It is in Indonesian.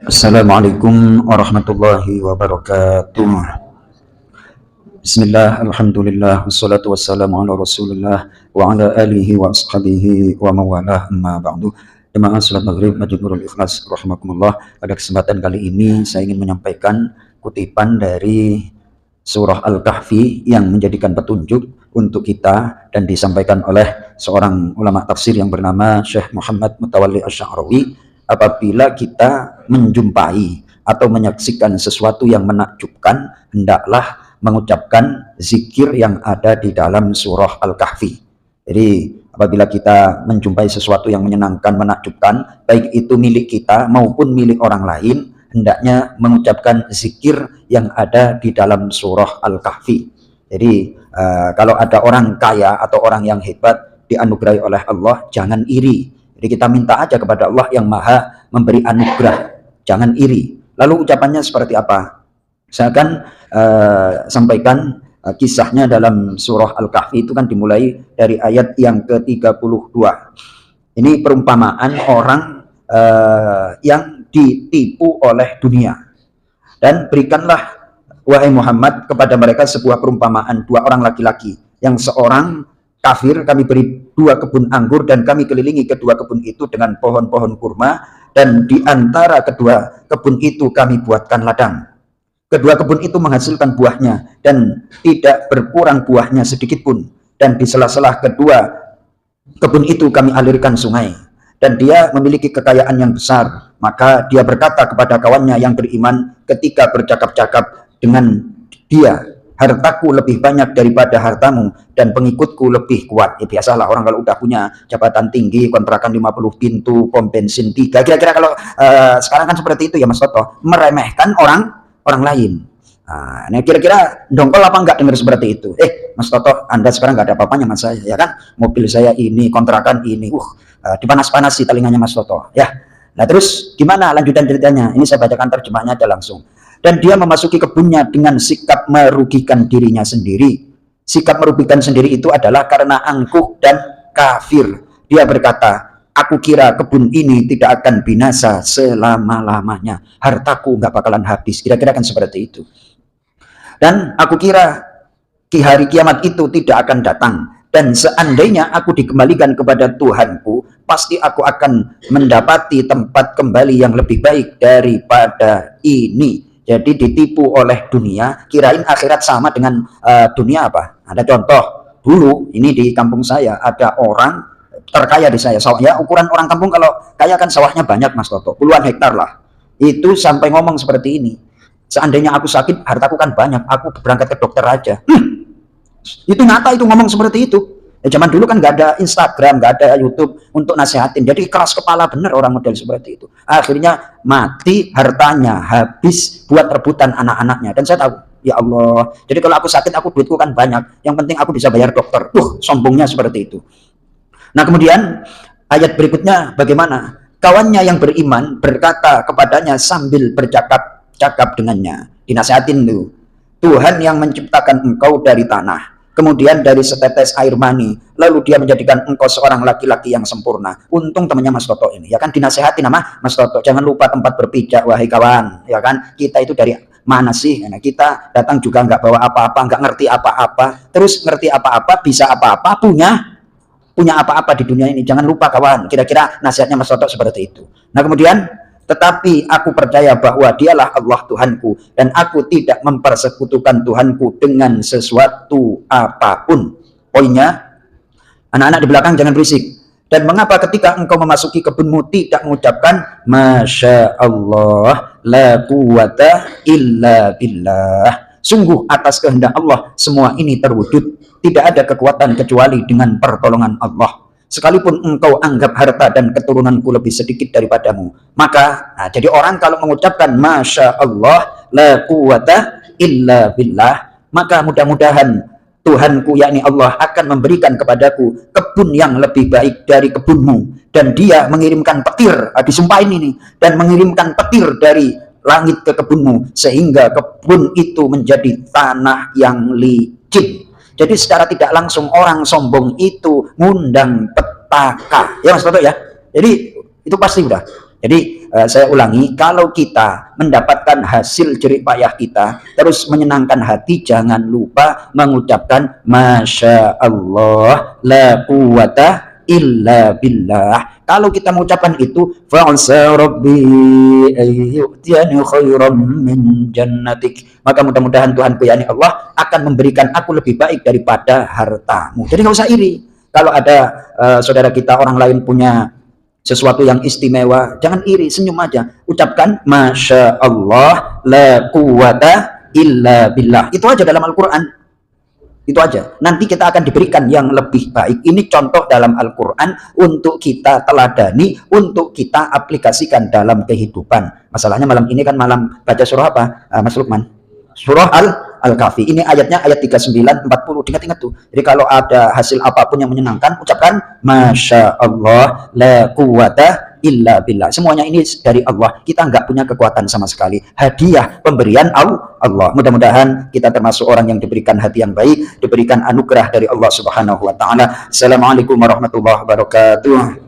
Assalamualaikum warahmatullahi wabarakatuh. Bismillah, alhamdulillah, wassalatu wassalamu ala rasulillah wa ala alihi wa ashabihi wa mawalah, amma ba'du. Jemaah salat maghrib Masjid Nurul Ikhlas rahimakumullah. Pada kesempatan kali ini saya ingin menyampaikan kutipan dari surah Al-Kahfi yang menjadikan petunjuk untuk kita dan disampaikan oleh seorang ulama tafsir yang bernama Syekh Muhammad Mutawalli Asy-Sya'rawi. Apabila kita menjumpai atau menyaksikan sesuatu yang menakjubkan, hendaklah mengucapkan zikir yang ada di dalam surah Al-Kahfi. Jadi apabila kita menjumpai sesuatu yang menyenangkan, menakjubkan, baik itu milik kita maupun milik orang lain, hendaknya mengucapkan zikir yang ada di dalam surah Al-Kahfi. Jadi kalau ada orang kaya atau orang yang hebat dianugerahi oleh Allah, jangan iri. Jadi kita minta aja kepada Allah yang maha memberi anugerah, jangan iri. Lalu ucapannya seperti apa? Saya akan sampaikan kisahnya dalam surah Al-Kahfi. Itu kan dimulai dari ayat yang ke-32. Ini perumpamaan orang yang ditipu oleh dunia. Dan berikanlah wahai Muhammad kepada mereka sebuah perumpamaan dua orang laki-laki. Yang seorang kafir, kami beri dua kebun anggur dan kami kelilingi kedua kebun itu dengan pohon-pohon kurma, dan di antara kedua kebun itu kami buatkan ladang. Kedua kebun itu menghasilkan buahnya dan tidak berkurang buahnya sedikit pun, dan di sela-sela kedua kebun itu kami alirkan sungai, dan dia memiliki kekayaan yang besar. Maka dia berkata kepada kawannya yang beriman ketika bercakap-cakap dengan dia, hartaku lebih banyak daripada hartamu dan pengikutku lebih kuat. Ya biasalah orang kalau udah punya jabatan tinggi, kontrakan 50 pintu, pom bensin 3. Kira-kira kalau sekarang kan seperti itu ya Mas Toto, meremehkan orang lain. Nah, kira-kira dongkol apa enggak dengar seperti itu? Mas Toto, Anda sekarang nggak ada apa-apanya mas saya, ya kan? Mobil saya ini, kontrakan ini, dipanas-panas sih telinganya Mas Toto, ya. Nah terus gimana lanjutan ceritanya? Ini saya bacakan terjemahnya aja langsung. Dan dia memasuki kebunnya dengan sikap merugikan dirinya sendiri. Sikap merugikan sendiri itu adalah karena angkuh dan kafir. Dia berkata, aku kira kebun ini tidak akan binasa selama-lamanya. Hartaku nggak bakalan habis. Kira-kira kan seperti itu. Dan aku kira hari kiamat itu tidak akan datang. Dan seandainya aku dikembalikan kepada Tuhanku, pasti aku akan mendapati tempat kembali yang lebih baik daripada ini. Jadi ditipu oleh dunia, kirain akhirat sama dengan dunia apa? Ada contoh, dulu ini di kampung saya ada orang terkaya di saya, sawah, ya ukuran orang kampung kalau kaya kan sawahnya banyak Mas Toto, puluhan hektar lah. Itu sampai ngomong seperti ini, seandainya aku sakit, hartaku kan banyak, aku berangkat ke dokter aja. Itu nyata, itu ngomong seperti itu. Zaman dulu kan nggak ada Instagram, nggak ada YouTube untuk nasihatin. Jadi keras kepala bener orang model seperti itu. Akhirnya mati, hartanya habis buat rebutan anak-anaknya. Dan saya tahu, ya Allah. Jadi kalau aku sakit, aku duitku kan banyak. Yang penting aku bisa bayar dokter. Sombongnya seperti itu. Nah kemudian ayat berikutnya bagaimana? Kawannya yang beriman berkata kepadanya sambil bercakap-cakap dengannya. Dinasihatin tuh. Tuhan yang menciptakan engkau dari tanah, kemudian dari setetes air mani, lalu dia menjadikan engkau seorang laki-laki yang sempurna. Untung temannya Mas Toto ini, ya kan, dinasehati nama Mas Toto, jangan lupa tempat berpijak wahai kawan, ya kan, kita itu dari mana sih? Nah, kita datang juga nggak bawa apa-apa, nggak ngerti apa-apa, terus ngerti apa-apa, bisa apa-apa, punya apa-apa di dunia ini. Jangan lupa kawan, kira-kira nasihatnya Mas Toto seperti itu. Nah kemudian, tetapi aku percaya bahwa dialah Allah Tuhanku, dan aku tidak mempersekutukan Tuhanku dengan sesuatu apapun. Poinnya, anak-anak di belakang jangan berisik. Dan mengapa ketika engkau memasuki kebunmu tidak mengucapkan Masya Allah, la quwata illa billah. Sungguh atas kehendak Allah semua ini terwujud. Tidak ada kekuatan kecuali dengan pertolongan Allah. Sekalipun engkau anggap harta dan keturunanku lebih sedikit daripadamu, maka jadi orang kalau mengucapkan Masya Allah la quwata illa billah, maka mudah-mudahan Tuhanku yakni Allah akan memberikan kepadaku kebun yang lebih baik dari kebunmu, dan dia mengirimkan petir, disumpahin ini, dan mengirimkan petir dari langit ke kebunmu sehingga kebun itu menjadi tanah yang licin. Jadi secara tidak langsung orang sombong itu ngundang petaka, ya Mas Toto ya. Jadi itu pasti udah. Jadi saya ulangi, kalau kita mendapatkan hasil jerih payah kita, terus menyenangkan hati, jangan lupa mengucapkan Masya Allah, la quwata illa billah. Kalau kita mengucapkan itu, fa'asa rabbi ayyutiyani khairan min jannatik, maka mudah-mudahan Tuhanku, yakni Allah, akan memberikan aku lebih baik daripada hartamu. Jadi nggak usah iri. Kalau ada saudara kita, orang lain punya sesuatu yang istimewa, jangan iri, senyum aja, ucapkan Masya Allah, la quwata illa billah. Itu aja dalam Al-Quran, itu aja. Nanti kita akan diberikan yang lebih baik. Ini contoh dalam Al-Quran untuk kita teladani, untuk kita aplikasikan dalam kehidupan. Masalahnya malam ini kan malam baca surah apa, Mas Lukman? Surah Al-Kahfi. Ini ayatnya ayat 39, 40. Ingat-ingat tuh. Jadi kalau ada hasil apapun yang menyenangkan, ucapkan Masya Allah, la quwata illa billah. Semuanya ini dari Allah. Kita nggak punya kekuatan sama sekali. Hadiah pemberian Allah. Mudah-mudahan kita termasuk orang yang diberikan hati yang baik, diberikan anugerah dari Allah Subhanahu wa taala. Assalamualaikum warahmatullahi wabarakatuh.